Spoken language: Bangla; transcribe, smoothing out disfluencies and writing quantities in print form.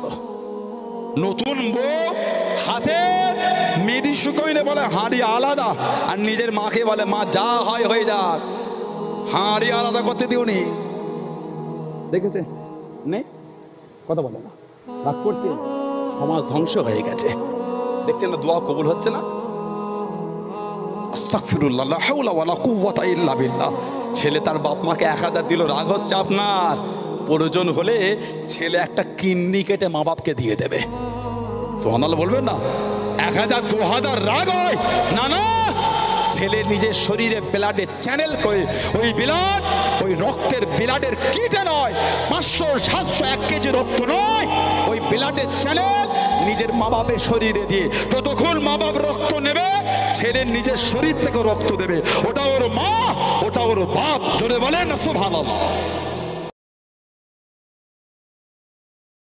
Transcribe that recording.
করো। নতুন বউ হাতে মেদি শুকোইলে বলে হাঁড়ি আলাদা, আর নিজের মাকে বলে মা যা হয় হয়ে যাক, হাঁড়ি আলাদা করতে দিওনি। দেখেছে নেই, কথা বলে না, রাগ করছে, সমাজ ধ্বংস হয়ে গেছে। দেখছেন না দোয়া কবুল হচ্ছে না। আস্তাগফিরুল্লাহ, লা হাওলা ওয়ালা কুওয়াতা ইল্লা বিল্লাহ। ছেলে তার বাপ মাকে 1000 দিল, রাগ হচ্ছে আপনার, প্রয়োজন হলে ছেলে একটা কিডনি কেটে মা বাপকে দিয়ে দেবে। সুবহানাল্লাহ বলবেন না? 1000 2000 রাগ হয় না, না, ছেলে নিজের শরীরে ব্লাডে চ্যানেল করে, ওই ব্লাড, ওই রক্তের ব্লাডের কিটে নয়, 500 700 1 কেজি রক্ত নয়, ওই ব্লাডের চ্যানেল নিজের মা বাপের শরীরে দিয়ে, ততক্ষণ মা বাপ রক্ত নেবে, ছেলের নিজের শরীর থেকে রক্ত দেবে। ওটা ওর মা, ওটা ওর বাপ। জোরে বলেন সুবহানাল্লাহ।